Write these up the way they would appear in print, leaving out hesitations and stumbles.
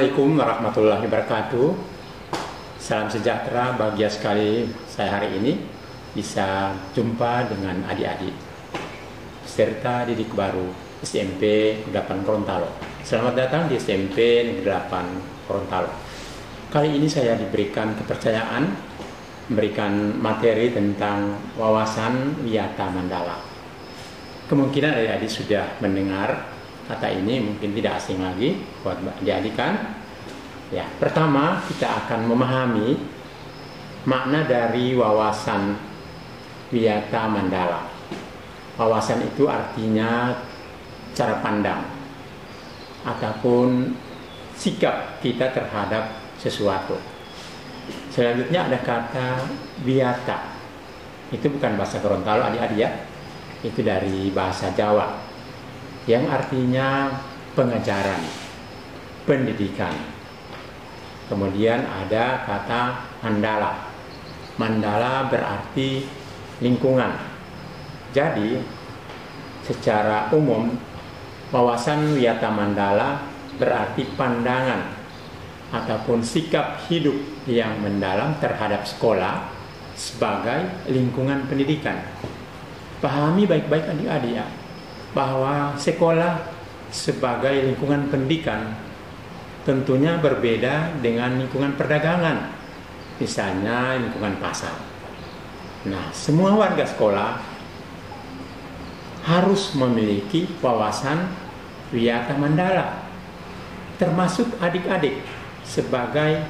Assalamualaikum warahmatullahi wabarakatuh. Salam sejahtera, bahagia sekali saya hari ini bisa jumpa dengan adik-adik peserta didik baru SMP 8 Gorontalo. Selamat datang di SMP 8 Gorontalo. Kali ini saya diberikan kepercayaan memberikan materi tentang wawasan wiyata mandala. Kemungkinan adik-adik sudah mendengar kata ini, mungkin tidak asing lagi buat adik-adik kan? Ya, pertama kita akan memahami makna dari wawasan wiyata mandala. Wawasan itu artinya cara pandang ataupun sikap kita terhadap sesuatu. Selanjutnya ada kata wiyata. Itu bukan bahasa Gorontalo adik-adik ya. Itu dari bahasa Jawa, yang artinya pengajaran, pendidikan. Kemudian ada kata mandala. Mandala berarti lingkungan. Jadi secara umum wawasan wiyata mandala berarti pandangan ataupun sikap hidup yang mendalam terhadap sekolah sebagai lingkungan pendidikan. Pahami baik-baik adik-adik ya, bahwa sekolah sebagai lingkungan pendidikan tentunya berbeda dengan lingkungan perdagangan, misalnya lingkungan pasar. Nah, semua warga sekolah harus memiliki wawasan wiyata mandala, termasuk adik-adik sebagai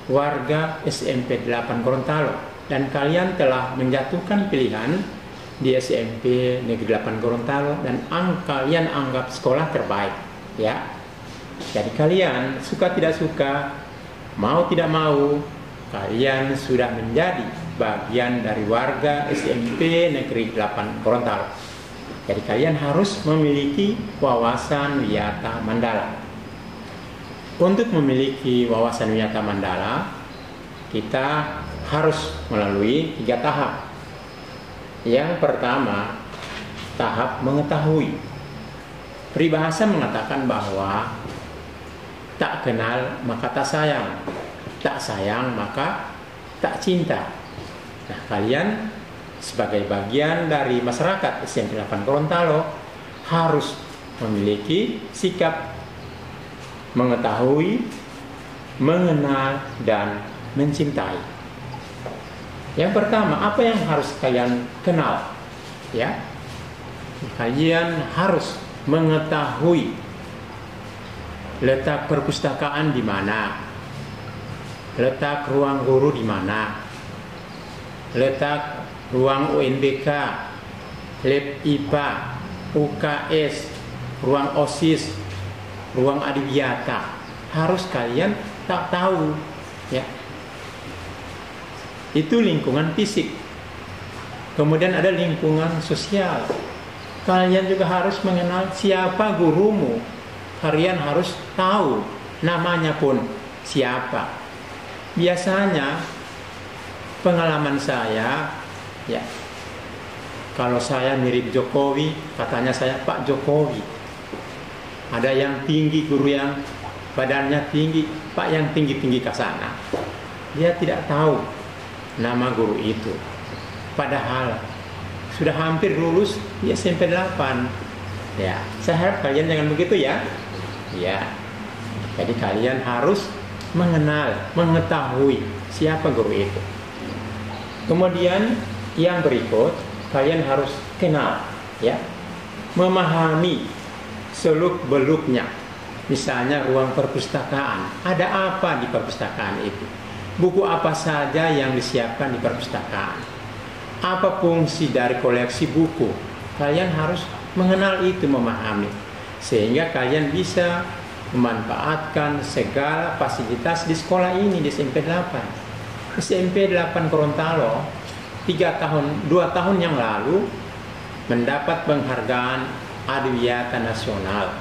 warga SMP 8 Gorontalo, dan kalian telah menjatuhkan pilihan di SMP Negeri 8 Gorontalo dan kalian anggap sekolah terbaik ya. Jadi kalian suka tidak suka, mau tidak mau, kalian sudah menjadi bagian dari warga SMP Negeri 8 Gorontalo. Jadi kalian harus memiliki wawasan wiyata mandala. Untuk memiliki wawasan wiyata mandala, kita harus melalui 3 tahap. Yang pertama, tahap mengetahui. Peribahasa mengatakan bahwa tak kenal maka tak sayang, tak sayang maka tak cinta. Nah, kalian sebagai bagian dari masyarakat SMP 8 Gorontalo harus memiliki sikap mengetahui, mengenal, dan mencintai. Yang pertama, apa yang harus kalian kenal? Ya, kalian harus mengetahui letak perpustakaan di mana, letak ruang guru di mana, letak ruang UNBK, lab IPA, UKS, ruang OSIS, ruang adiwiyata. Harus kalian tak tahu, ya. Itu lingkungan fisik. Kemudian ada lingkungan sosial. Kalian juga harus mengenal siapa gurumu. Kalian harus tahu namanya pun siapa. Biasanya pengalaman saya ya, kalau saya mirip Jokowi, katanya saya Pak Jokowi. Ada yang tinggi, guru yang badannya tinggi, Pak yang tinggi-tinggi ke sana. Dia tidak tahu nama guru itu, padahal sudah hampir lulus di SMP 8. Ya, saya harap kalian jangan begitu ya. Ya, jadi kalian harus mengenal, mengetahui siapa guru itu. Kemudian yang berikut, kalian harus kenal, ya, memahami seluk-beluknya. Misalnya ruang perpustakaan, ada apa di perpustakaan itu? Buku apa saja yang disiapkan di perpustakaan? Apa fungsi dari koleksi buku? Kalian harus mengenal itu, memahami, sehingga kalian bisa memanfaatkan segala fasilitas di sekolah ini, di SMP 8. SMP 8 Gorontalo 2 tahun yang lalu mendapat penghargaan adiwiyata nasional.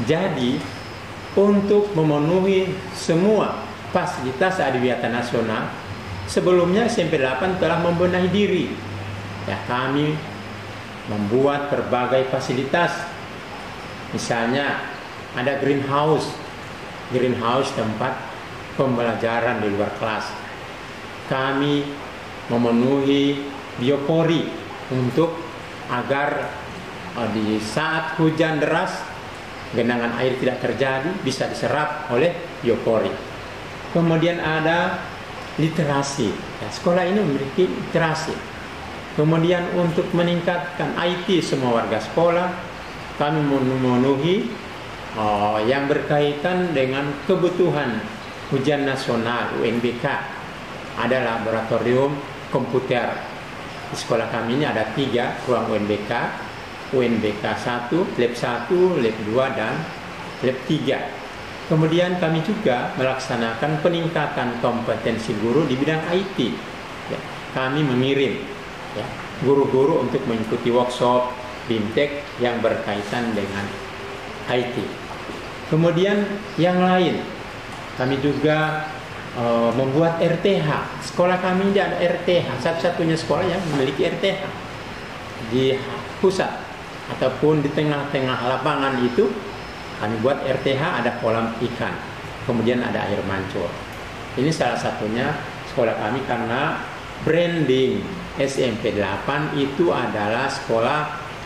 Jadi untuk memenuhi semua fasilitas adiwiyata nasional, sebelumnya SMP 8 telah membenahi diri. Ya, kami membuat berbagai fasilitas. Misalnya Ada greenhouse, tempat pembelajaran di luar kelas. Kami memenuhi biopori untuk agar di saat hujan deras genangan air tidak terjadi, bisa diserap oleh biopori. Kemudian ada literasi. Ya, sekolah ini memiliki literasi. Kemudian untuk meningkatkan IT semua warga sekolah, kami memenuhi yang berkaitan dengan kebutuhan ujian nasional UNBK. Ada laboratorium komputer. Di sekolah kami ini ada 3 ruang UNBK. UNBK 1, Lab 1, Lab 2, dan Lab 3. Kemudian kami juga melaksanakan peningkatan kompetensi guru di bidang IT. Ya, kami mengirim guru-guru untuk mengikuti workshop BIMTEK yang berkaitan dengan IT. Kemudian yang lain, kami juga membuat RTH. Sekolah kami ini ada RTH, satu-satunya sekolah yang memiliki RTH di pusat ataupun di tengah-tengah lapangan itu. Kami buat RTH, ada kolam ikan, kemudian ada air mancur. Ini salah satunya sekolah kami karena branding SMP 8 itu adalah sekolah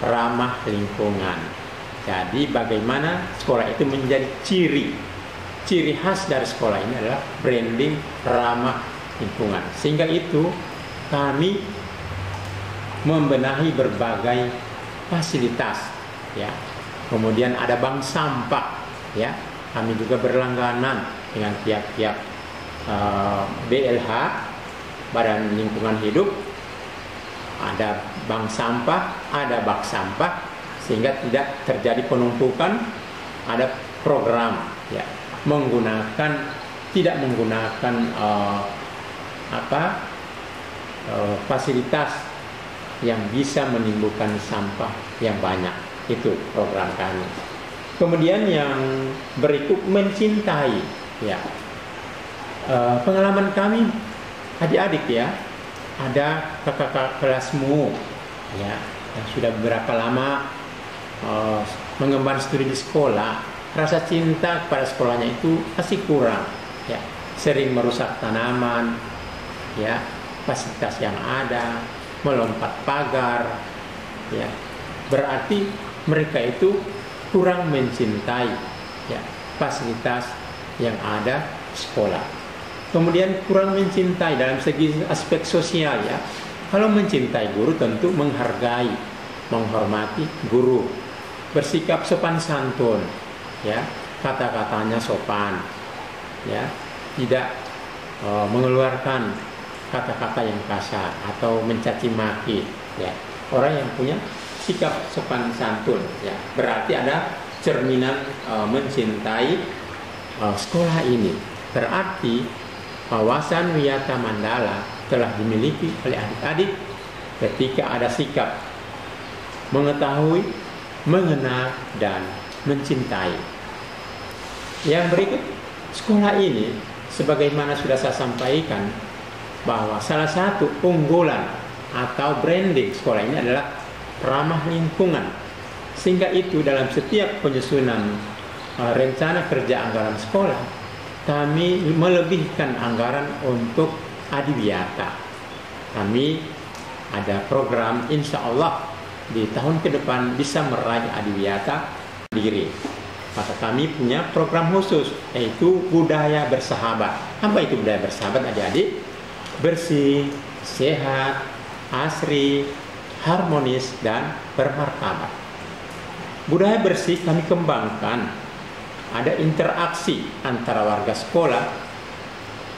ramah lingkungan. Jadi bagaimana sekolah itu menjadi ciri khas dari sekolah ini adalah branding ramah lingkungan. Sehingga itu kami membenahi berbagai fasilitas, ya. Kemudian ada bank sampah, ya. Kami juga berlangganan dengan pihak-pihak BLH, Badan Lingkungan Hidup. Ada bank sampah, ada bak sampah, sehingga tidak terjadi penumpukan. Ada program, ya, tidak menggunakan fasilitas yang bisa menimbulkan sampah yang banyak. Itu program kami. Kemudian yang berikut mencintai, ya. Pengalaman kami adik-adik, ya, ada kakak kelasmu, ya, yang sudah beberapa lama mengemban studi di sekolah. Rasa cinta kepada sekolahnya itu masih kurang, ya. Sering merusak tanaman, ya, fasilitas yang ada, melompat pagar, ya. Berarti mereka itu kurang mencintai, ya, fasilitas yang ada di sekolah. Kemudian kurang mencintai dalam segi aspek sosial, ya. Kalau mencintai guru tentu menghargai, menghormati guru, bersikap sopan santun, ya, kata-katanya sopan, ya, tidak mengeluarkan kata-kata yang kasar atau mencaci maki, ya. Orang yang punya sikap sopan santun, ya, berarti ada cerminan mencintai sekolah ini. Berarti wawasan Wiyata Mandala telah dimiliki oleh adik-adik ketika ada sikap mengetahui, mengenal, dan mencintai. Yang berikut, sekolah ini sebagaimana sudah saya sampaikan bahwa salah satu unggulan atau branding sekolah ini adalah ramah lingkungan. Sehingga itu dalam setiap penyusunan rencana kerja anggaran sekolah, kami melebihkan anggaran untuk adiwiyata. Kami ada program, insya Allah di tahun ke depan bisa meraih adiwiyata diri. Maka kami punya program khusus, yaitu budaya bersahabat. Apa itu budaya bersahabat, adik-adik? Bersih, sehat, asri, harmonis, dan bermartabat. Budaya bersih kami kembangkan. Ada interaksi antara warga sekolah,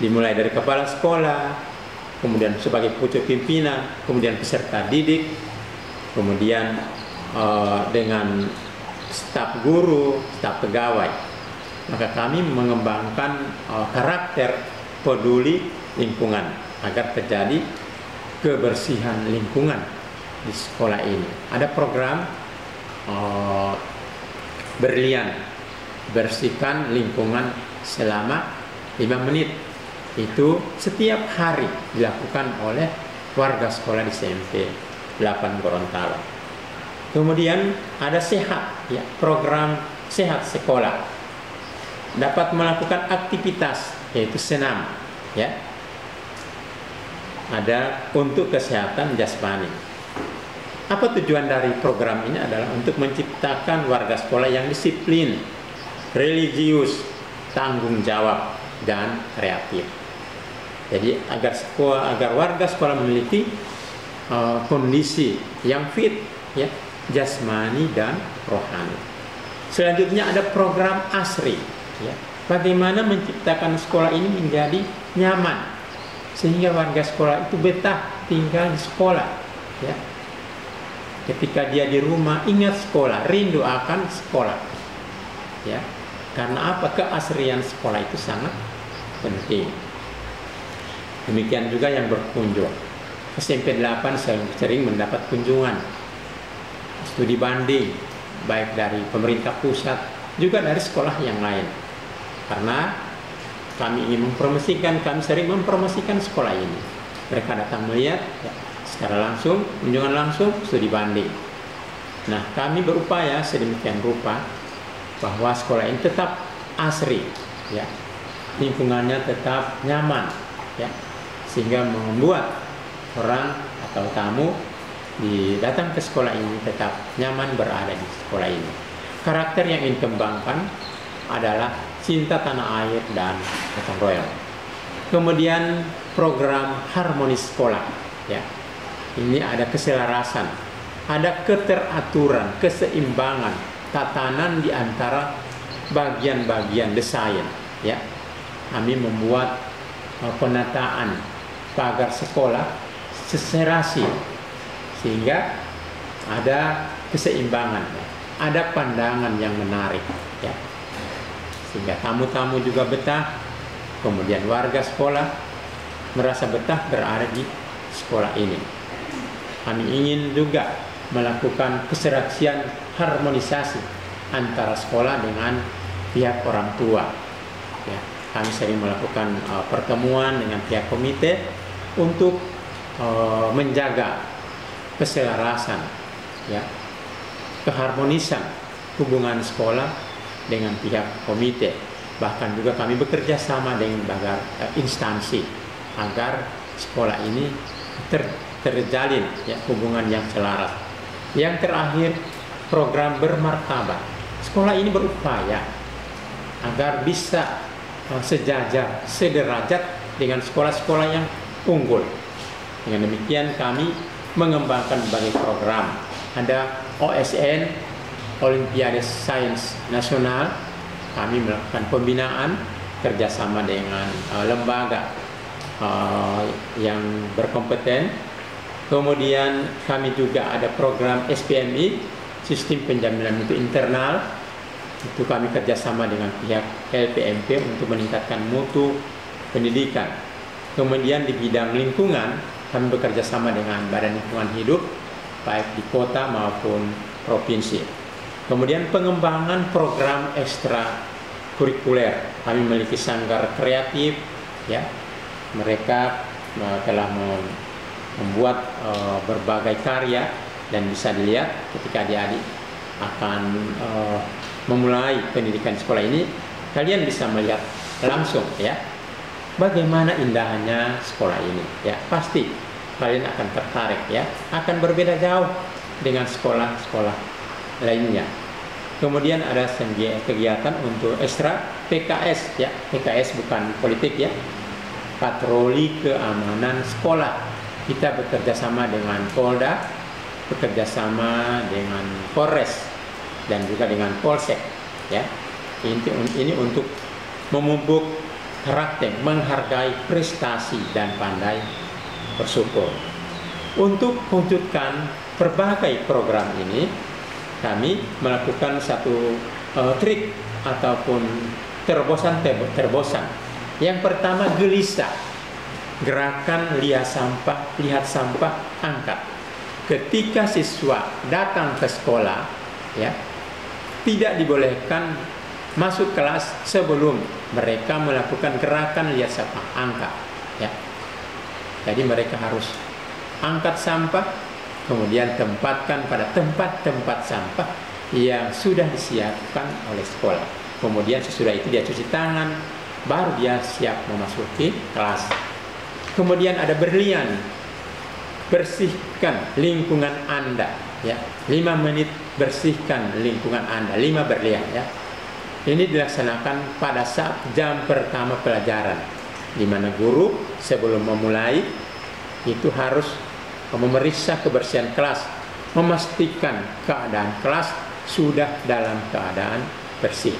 dimulai dari kepala sekolah, kemudian sebagai pucuk pimpinan, kemudian peserta didik, kemudian dengan staf guru, staf pegawai. Maka kami mengembangkan karakter peduli lingkungan agar terjadi kebersihan lingkungan di sekolah ini. Ada program berlian, bersihkan lingkungan selama 5 menit. Itu setiap hari dilakukan oleh warga sekolah di SMP 8 Gorontalo. Kemudian ada sehat, ya, program sehat sekolah, dapat melakukan aktivitas yaitu senam, ya, ada untuk kesehatan jasmani. Apa tujuan dari program ini adalah untuk menciptakan warga sekolah yang disiplin, religius, tanggung jawab, dan kreatif. Jadi agar warga sekolah memiliki kondisi yang fit, ya, jasmani dan rohani. Selanjutnya ada program ASRI, ya. Bagaimana menciptakan sekolah ini menjadi nyaman sehingga warga sekolah itu betah tinggal di sekolah, ya. Ketika dia di rumah ingat sekolah, rindu akan sekolah, ya. Karena apa? Keasrian sekolah itu sangat penting. Demikian juga yang berkunjung. SMP 8 sering mendapat kunjungan studi banding baik dari pemerintah pusat juga dari sekolah yang lain. Karena kami ingin mempromosikan, kami sering mempromosikan sekolah ini. Mereka datang melihat, ya, secara langsung, kunjungan langsung, studi banding. Nah, kami berupaya sedemikian rupa bahwa sekolah ini tetap asri, ya, lingkungannya tetap nyaman, ya, sehingga membuat orang atau tamu datang ke sekolah ini tetap nyaman berada di sekolah ini. Karakter yang ingin kembangkan adalah cinta tanah air dan gotong royong. Kemudian program harmonis sekolah, ya. Ini ada keselarasan, ada keteraturan, keseimbangan, tatanan di antara bagian-bagian desain, ya. Kami membuat penataan pagar sekolah seserasi sehingga ada keseimbangan, ya. Ada pandangan yang menarik, ya. Sehingga tamu-tamu juga betah, kemudian warga sekolah merasa betah berada di sekolah ini. Kami ingin juga melakukan keserasian harmonisasi antara sekolah dengan pihak orang tua, ya. Kami sering melakukan pertemuan dengan pihak komite untuk menjaga keselarasan, ya, keharmonisan hubungan sekolah dengan pihak komite. Bahkan juga kami bekerja sama dengan instansi agar sekolah ini terjalin, ya, hubungan yang selaras. Yang terakhir, program bermartabat. Sekolah ini berupaya agar bisa sejajar, sederajat dengan sekolah-sekolah yang unggul. Dengan demikian kami mengembangkan berbagai program. Ada OSN, Olimpiade Sains Nasional. Kami melakukan pembinaan kerjasama dengan lembaga yang berkompeten. Kemudian kami juga ada program SPMI, Sistem Penjaminan Mutu Internal. Itu kami kerjasama dengan pihak LPMP untuk meningkatkan mutu pendidikan. Kemudian di bidang lingkungan, kami bekerja sama dengan Badan Lingkungan Hidup, baik di kota maupun provinsi. Kemudian pengembangan program ekstra kurikuler. Kami memiliki sanggar kreatif, ya. Mereka telah membuat berbagai karya dan bisa dilihat ketika adik-adik akan memulai pendidikan sekolah ini, kalian bisa melihat langsung, ya, bagaimana indahnya sekolah ini, ya. Pasti kalian akan tertarik, ya, akan berbeda jauh dengan sekolah-sekolah lainnya. Kemudian ada kegiatan untuk ekstra PKS, ya. PKS bukan politik, ya, patroli keamanan sekolah. Kita bekerja sama dengan Polda, bekerja sama dengan Polres dan juga dengan Polsek, ya. Ini untuk memupuk karakter, menghargai prestasi dan pandai bersyukur. Untuk mewujudkan berbagai program ini, kami melakukan satu trik ataupun terobosan. Yang pertama, gelisah. Gerakan lihat sampah, angkat. Ketika siswa datang ke sekolah, ya, tidak dibolehkan masuk kelas sebelum mereka melakukan gerakan lihat sampah, angkat, ya. Jadi mereka harus angkat sampah, kemudian tempatkan pada tempat-tempat sampah yang sudah disiapkan oleh sekolah. Kemudian sesudah itu dia cuci tangan, baru dia siap memasuki kelas. Kemudian ada berlian, bersihkan lingkungan Anda, ya. 5 menit bersihkan lingkungan Anda, 5 berlian, ya. Ini dilaksanakan pada saat jam pertama pelajaran, di mana guru sebelum memulai itu harus memeriksa kebersihan kelas, memastikan keadaan kelas sudah dalam keadaan bersih.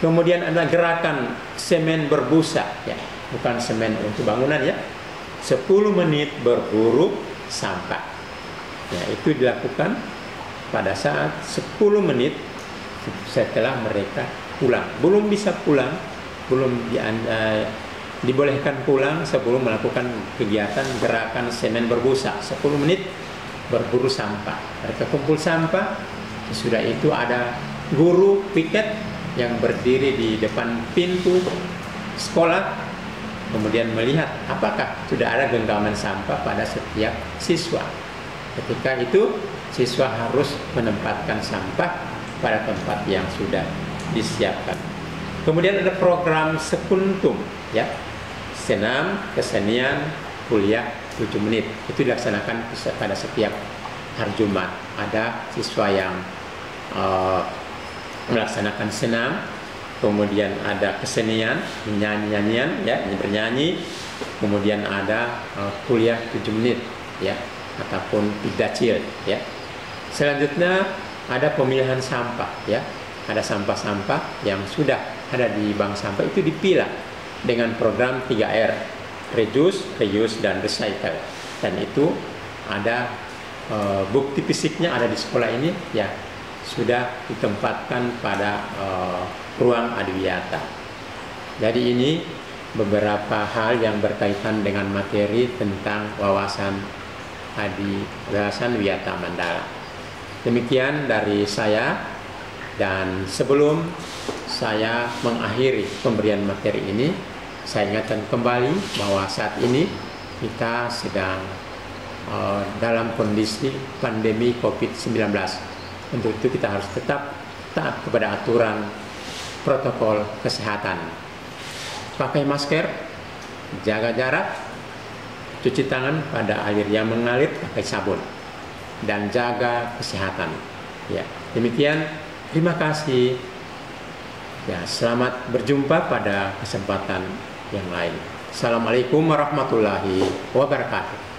Kemudian ada gerakan semen berbusa, ya, bukan semen untuk bangunan, ya. 10 menit berburu sampah. Ya, itu dilakukan pada saat 10 menit setelah mereka pulang. Belum bisa pulang, belum dibolehkan pulang sebelum melakukan kegiatan gerakan semen berbusa. 10 menit berburu sampah. Mereka kumpul sampah. Sudah itu ada guru piket yang berdiri di depan pintu sekolah, kemudian melihat apakah sudah ada genggaman sampah pada setiap siswa. Ketika itu siswa harus menempatkan sampah pada tempat yang sudah disiapkan. Kemudian ada program sekuntum, ya, senam, kesenian, kuliah 7 menit. Itu dilaksanakan pada setiap hari Jumat. Ada siswa yang melaksanakan senam, kemudian ada kesenian, nyanyian, ya, bernyanyi, kemudian ada kuliah 7 menit, ya, ataupun tidacil, ya. Selanjutnya ada pemilihan sampah, ya. Ada sampah-sampah yang sudah ada di bank sampah itu dipilah dengan program 3R, reduce, reuse, dan recycle. Dan itu ada bukti fisiknya ada di sekolah ini, ya, sudah ditempatkan pada ruang adiwiyata. Jadi ini beberapa hal yang berkaitan dengan materi tentang wawasan Wiyata Mandala. Demikian dari saya, dan sebelum saya mengakhiri pemberian materi ini, saya ingatkan kembali bahwa saat ini kita sedang dalam kondisi pandemi COVID-19. Untuk itu kita harus tetap taat kepada aturan protokol kesehatan. Pakai masker, jaga jarak, cuci tangan pada air yang mengalir pakai sabun, dan jaga kesehatan. Ya, demikian. Terima kasih. Ya, selamat berjumpa pada kesempatan yang lain. Assalamualaikum warahmatullahi wabarakatuh.